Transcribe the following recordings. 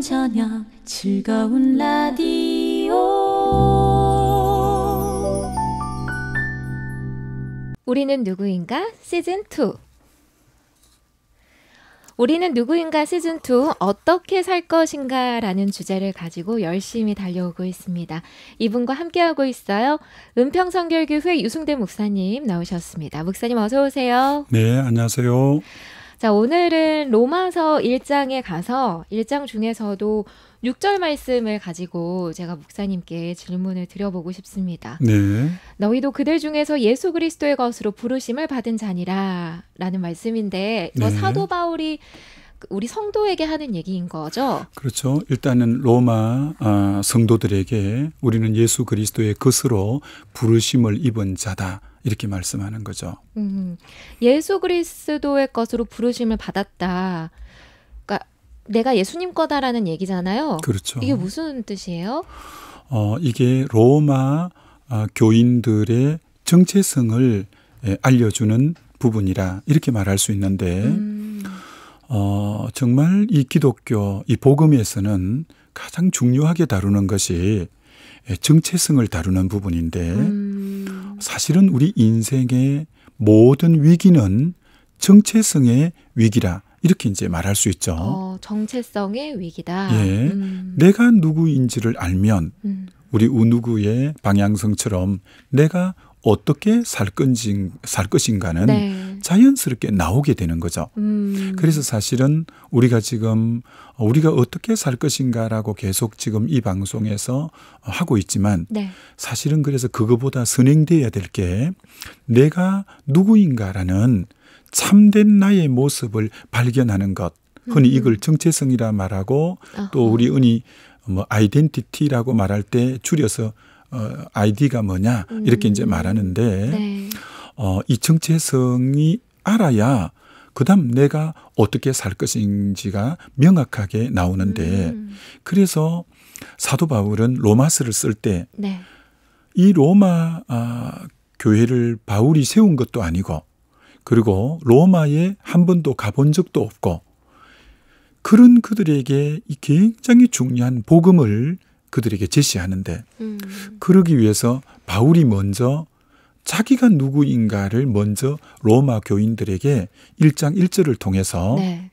저녁 즐거운 라디오. 우리는 누구인가 시즌2. 우리는 누구인가 시즌2 어떻게 살 것인가 라는 주제를 가지고 열심히 달려오고 있습니다. 이분과 함께하고 있어요. 은평성결교회 유승대 목사님 나오셨습니다. 목사님 어서 오세요. 네, 안녕하세요. 자, 오늘은 로마서 1장에 가서 1장 중에서도 6절 말씀을 가지고 제가 목사님께 질문을 드려보고 싶습니다. 네. 너희도 그들 중에서 예수 그리스도의 것으로 부르심을 받은 자니라 라는 말씀인데 저 네. 사도 바울이 우리 성도에게 하는 얘기인 거죠? 그렇죠. 일단은 로마 성도들에게 우리는 예수 그리스도의 것으로 부르심을 입은 자다. 이렇게 말씀하는 거죠. 예수 그리스도의 것으로 부르심을 받았다. 그러니까 내가 예수님 거다라는 얘기잖아요. 그렇죠. 이게 무슨 뜻이에요? 이게 로마 교인들의 정체성을 알려주는 부분이라 이렇게 말할 수 있는데 정말 이 기독교, 이 복음에서는 가장 중요하게 다루는 것이 정체성을 다루는 부분인데 사실은 우리 인생의 모든 위기는 정체성의 위기라 이렇게 이제 말할 수 있죠. 정체성의 위기다. 예, 내가 누구인지를 알면 우리 우누구의 방향성처럼 내가 어떻게 살 것인가는 네. 자연스럽게 나오게 되는 거죠. 그래서 사실은 우리가 지금 우리가 어떻게 살 것인가라고 계속 지금 이 방송에서 하고 있지만 네. 사실은 그래서 그거보다 선행돼야 될 게 내가 누구인가라는 참된 나의 모습을 발견하는 것. 흔히 이걸 정체성이라 말하고 또 우리 흔히 아이덴티티라고 말할 때 줄여서 아이디가 뭐냐 이렇게 이제 말하는데 네. 이 정체성이 알아야 그다음 내가 어떻게 살 것인지가 명확하게 나오는데 그래서 사도 바울은 로마서를 쓸 때 이 네. 로마 교회를 바울이 세운 것도 아니고 그리고 로마에 한 번도 가본 적도 없고 그런 그들에게 이 굉장히 중요한 복음을 그들에게 제시하는데 그러기 위해서 바울이 먼저 자기가 누구인가를 먼저 로마 교인들에게 1장 1절을 통해서 네.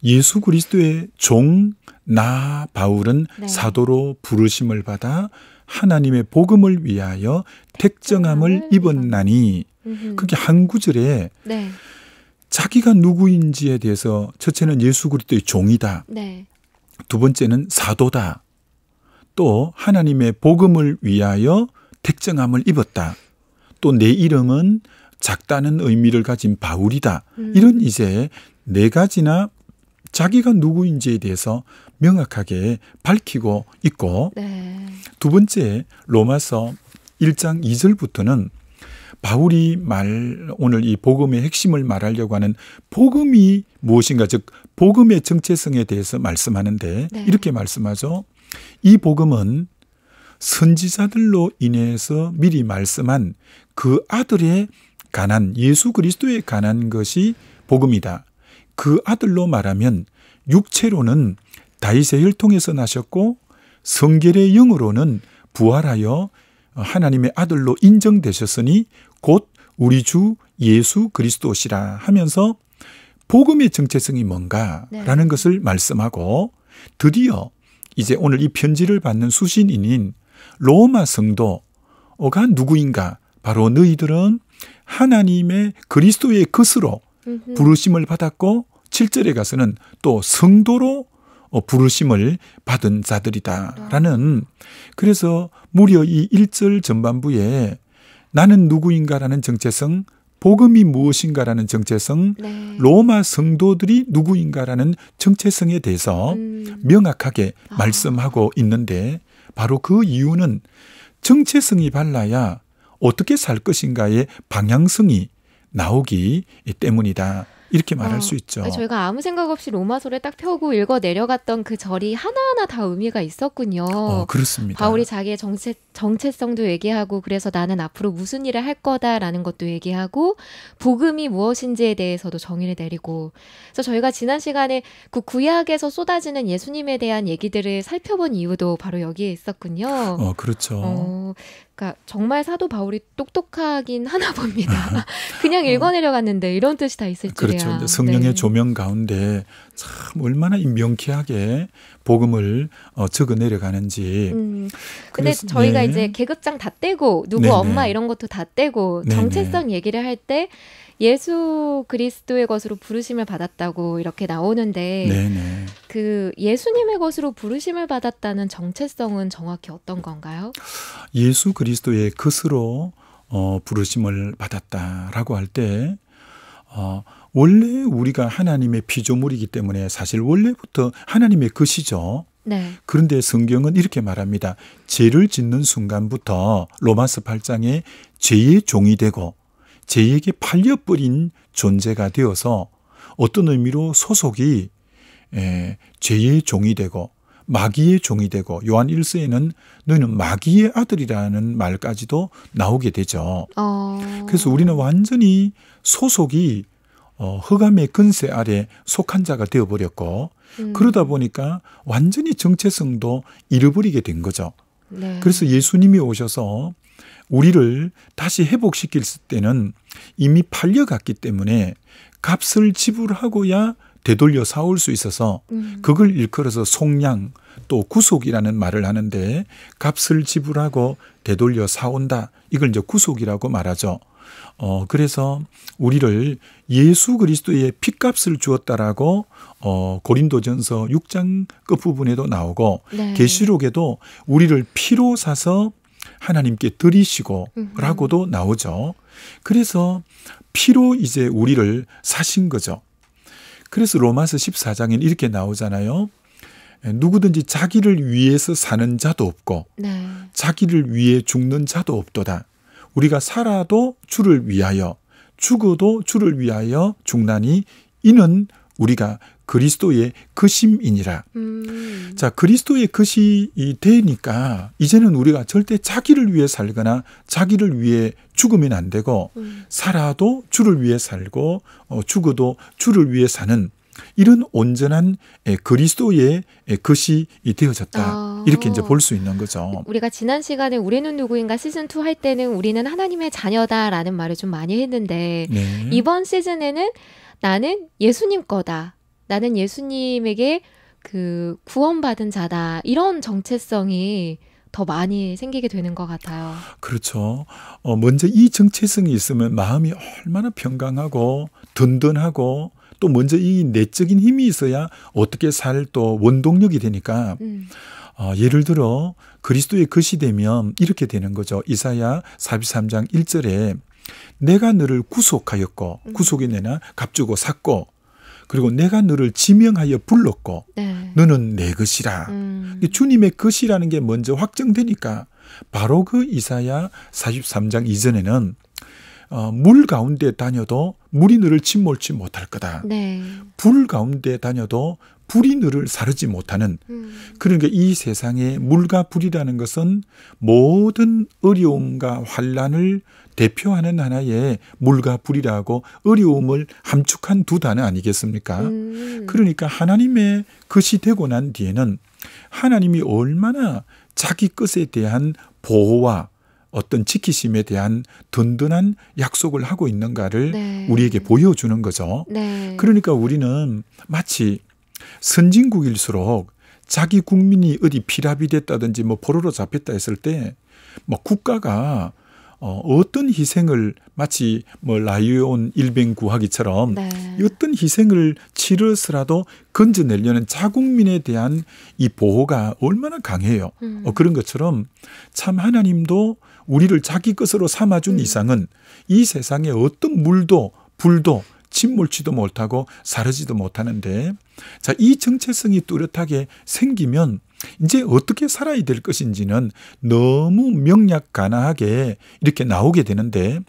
예수 그리스도의 종 나 바울은 네. 사도로 부르심을 받아 하나님의 복음을 위하여 택정함을 입었나니 그게 한 구절에 네. 자기가 누구인지에 대해서 첫째는 예수 그리스도의 종이다. 네. 두 번째는 사도다. 또 하나님의 복음을 위하여 택정함을 입었다. 또 내 이름은 작다는 의미를 가진 바울이다. 이런 이제 네 가지나 자기가 누구인지에 대해서 명확하게 밝히고 있고 네. 두 번째 로마서 1장 2절부터는 바울이 오늘 이 복음의 핵심을 말하려고 하는 복음이 무엇인가 즉 복음의 정체성에 대해서 말씀하는데 네. 이렇게 말씀하죠. 이 복음은 선지자들로 인해서 미리 말씀한 그 아들의 관한 예수 그리스도에 관한 것이 복음이다. 그 아들로 말하면 육체로는 다윗의 혈통에서 나셨고 성결의 영으로는 부활하여 하나님의 아들로 인정되셨으니 곧 우리 주 예수 그리스도시라 하면서 복음의 정체성이 뭔가라는 네. 것을 말씀하고 드디어 이제 오늘 이 편지를 받는 수신인인 로마 성도가 누구인가? 바로 너희들은 하나님의 그리스도의 것으로 부르심을 받았고 7절에 가서는 또 성도로 부르심을 받은 자들이다라는 그래서 무려 이 1절 전반부에 나는 누구인가라는 정체성, 복음이 무엇인가라는 정체성, 네. 로마 성도들이 누구인가라는 정체성에 대해서 명확하게 말씀하고 있는데 바로 그 이유는 정체성이 발라야 어떻게 살 것인가의 방향성이 나오기 때문이다. 이렇게 말할 수 있죠. 저희가 아무 생각 없이 로마서를 딱 펴고 읽어 내려갔던 그 절이 하나하나 다 의미가 있었군요. 그렇습니다. 바울이 자기의 정체성도 얘기하고 그래서 나는 앞으로 무슨 일을 할 거다라는 것도 얘기하고 복음이 무엇인지에 대해서도 정의를 내리고 그래서 저희가 지난 시간에 그 구약에서 쏟아지는 예수님에 대한 얘기들을 살펴본 이유도 바로 여기에 있었군요. 그렇죠. 그러니까 정말 사도 바울이 똑똑하긴 하나 봅니다. 그냥 읽어 내려갔는데 이런 뜻이 다 있을 줄이야. 그렇죠. 성령의 조명 가운데 참 얼마나 명쾌하게 복음을 적어 내려가는지. 근데 저희가 이제 계급장 다 떼고 누구 엄마 이런 것도 다 떼고 정체성 얘기를 할 때 예수 그리스도의 것으로 부르심을 받았다고 이렇게 나오는데 그 예수님의 것으로 부르심을 받았다는 정체성은 정확히 어떤 건가요? 예수 그리스도의 것으로 부르심을 받았다라고 할 때 원래 우리가 하나님의 피조물이기 때문에 사실 원래부터 하나님의 것이죠. 그런데 성경은 이렇게 말합니다. 죄를 짓는 순간부터 로마서 8장에 죄의 종이 되고 죄에게 팔려버린 존재가 되어서 어떤 의미로 소속이 죄의 종이 되고 마귀의 종이 되고 요한 1서에는 너희는 마귀의 아들이라는 말까지도 나오게 되죠. 그래서 우리는 완전히 소속이 흑암의 근세 아래 속한 자가 되어버렸고 그러다 보니까 완전히 정체성도 잃어버리게 된 거죠. 그래서 예수님이 오셔서 우리를 다시 회복시킬 때는 이미 팔려갔기 때문에 값을 지불하고야 되돌려 사올 수 있어서 그걸 일컬어서 속량 또 구속이라는 말을 하는데 값을 지불하고 되돌려 사온다. 이걸 이제 구속이라고 말하죠. 그래서 우리를 예수 그리스도의 핏값을 주었다라고 고린도전서 6장 끝부분에도 나오고 계시록에도 우리를 피로 사서 하나님께 드리시고 라고도 나오죠. 그래서 피로 이제 우리를 사신 거죠. 그래서 로마서 14장엔 이렇게 나오잖아요. 누구든지 자기를 위해서 사는 자도 없고 자기를 위해 죽는 자도 없도다. 우리가 살아도 주를 위하여 죽어도 주를 위하여 죽나니 이는 우리가 그리스도의 것임이니라. 자, 그리스도의 것이 되니까 이제는 우리가 절대 자기를 위해 살거나 자기를 위해 죽으면 안 되고 살아도 주를 위해 살고 죽어도 주를 위해 사는 이런 온전한 그리스도의 것이 되어졌다. 이렇게 이제 볼 수 있는 거죠. 우리가 지난 시간에 우리는 누구인가 시즌2 할 때는 우리는 하나님의 자녀다라는 말을 좀 많이 했는데 이번 시즌에는 나는 예수님 거다. 나는 예수님에게 그 구원받은 자다. 이런 정체성이 더 많이 생기게 되는 것 같아요. 그렇죠. 먼저 이 정체성이 있으면 마음이 얼마나 평강하고 든든하고 또 먼저 이 내적인 힘이 있어야 어떻게 살 또 원동력이 되니까 예를 들어 그리스도의 것이 되면 이렇게 되는 거죠. 이사야 43장 1절에 내가 너를 구속하였고 구속이 내나 값주고 샀고 그리고 내가 너를 지명하여 불렀고 너는 내 것이라. 주님의 것이라는 게 먼저 확정되니까 바로 그 이사야 43장 이전에는 물 가운데 다녀도 물이 너를 침몰치 못할 거다. 불 가운데 다녀도 불이 너를 사르지 못하는 그러니까 이 세상에 물과 불이라는 것은 모든 어려움과 환난을 대표하는 하나의 물과 불이라고 어려움을 함축한 두 단어 아니겠습니까? 그러니까 하나님의 것이 되고 난 뒤에는 하나님이 얼마나 자기 것에 대한 보호와 어떤 지키심에 대한 든든한 약속을 하고 있는가를 우리에게 보여주는 거죠. 그러니까 우리는 마치 선진국일수록 자기 국민이 어디 피랍이 됐다든지 뭐 포로로 잡혔다 했을 때 뭐 국가가 어떤 희생을 마치 뭐 라이온 일병 구하기처럼 어떤 희생을 치러서라도 건져내려는 자국민에 대한 이 보호가 얼마나 강해요. 그런 것처럼 참 하나님도 우리를 자기 것으로 삼아준 이상은 이 세상에 어떤 물도 불도 침몰치도 못하고 사르지도 못하는데 자, 이 정체성이 뚜렷하게 생기면 이제 어떻게 살아야 될 것인지는 너무 명약가나하게 이렇게 나오게 되는데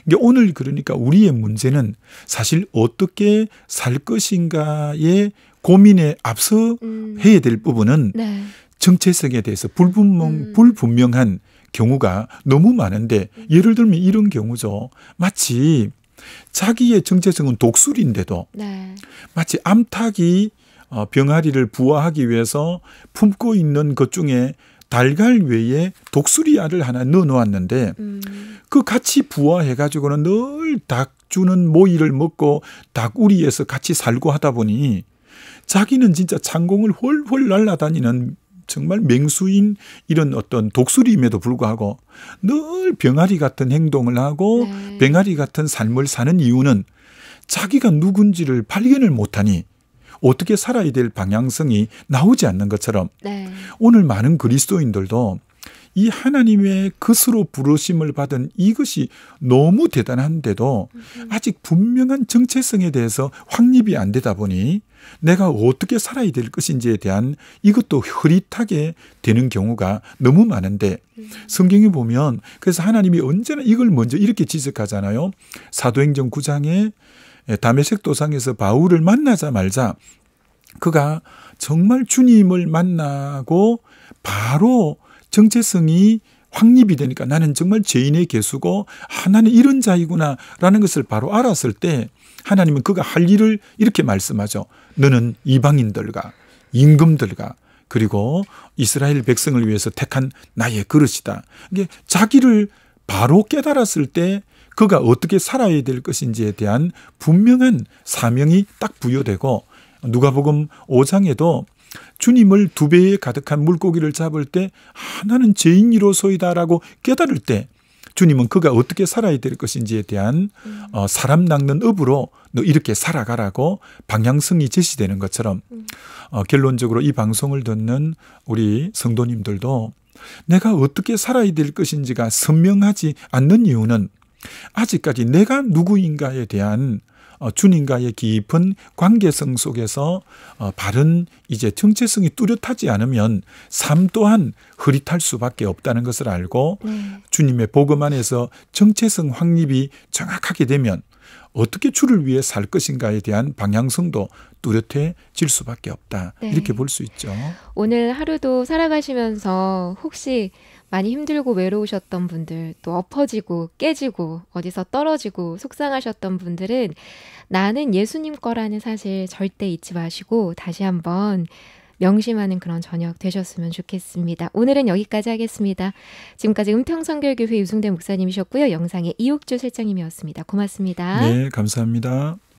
이게 오늘 그러니까 우리의 문제는 사실 어떻게 살 것인가의 고민에 앞서 해야 될 부분은 네. 정체성에 대해서 불분명한 경우가 너무 많은데 예를 들면 이런 경우죠. 마치 자기의 정체성은 독수리인데도 네. 마치 암탉이 병아리를 부화하기 위해서 품고 있는 것 중에 달걀 외에 독수리 알을 하나 넣어 놓았는데 그 같이 부화해가지고는 늘 닭 주는 모이를 먹고 닭우리에서 같이 살고 하다 보니 자기는 진짜 창공을 훨훨 날아다니는 정말 맹수인 이런 어떤 독수리임에도 불구하고 늘 병아리 같은 행동을 하고 네. 병아리 같은 삶을 사는 이유는 자기가 누군지를 발견을 못하니 어떻게 살아야 될 방향성이 나오지 않는 것처럼 네. 오늘 많은 그리스도인들도 이 하나님의 것으로 부르심을 받은 이것이 너무 대단한데도 아직 분명한 정체성에 대해서 확립이 안 되다 보니 내가 어떻게 살아야 될 것인지에 대한 이것도 흐릿하게 되는 경우가 너무 많은데 성경에 보면 그래서 하나님이 언제나 이걸 먼저 이렇게 지적하잖아요. 사도행전 9장에 다메섹 도상에서 바울을 만나자마자 그가 정말 주님을 만나고 바로 정체성이 확립이 되니까 나는 정말 죄인의 개수고 나는 이런 자이구나라는 것을 바로 알았을 때 하나님은 그가 할 일을 이렇게 말씀하죠. 너는 이방인들과 임금들과 그리고 이스라엘 백성을 위해서 택한 나의 그릇이다. 이게 자기를 바로 깨달았을 때 그가 어떻게 살아야 될 것인지에 대한 분명한 사명이 딱 부여되고 누가복음 5장에도 주님을 2배에 가득한 물고기를 잡을 때 나는 죄인이로소이다라고 깨달을 때 주님은 그가 어떻게 살아야 될 것인지에 대한 사람 낚는 업으로 너 이렇게 살아가라고 방향성이 제시되는 것처럼 결론적으로 이 방송을 듣는 우리 성도님들도 내가 어떻게 살아야 될 것인지가 선명하지 않는 이유는 아직까지 내가 누구인가에 대한 주님과의 깊은 관계성 속에서 바른 이제 정체성이 뚜렷하지 않으면 삶 또한 흐릿할 수밖에 없다는 것을 알고 주님의 복음 안에서 정체성 확립이 정확하게 되면 어떻게 주를 위해 살 것인가에 대한 방향성도 뚜렷해질 수밖에 없다. 네. 이렇게 볼 수 있죠. 오늘 하루도 살아가시면서 혹시 많이 힘들고 외로우셨던 분들, 또 엎어지고 깨지고 어디서 떨어지고 속상하셨던 분들은 나는 예수님 거라는 사실 절대 잊지 마시고 다시 한번 명심하는 그런 저녁 되셨으면 좋겠습니다. 오늘은 여기까지 하겠습니다. 지금까지 은평선교회교회 유승대 목사님이셨고요. 영상의 이옥주 실장님이었습니다. 고맙습니다. 네, 감사합니다.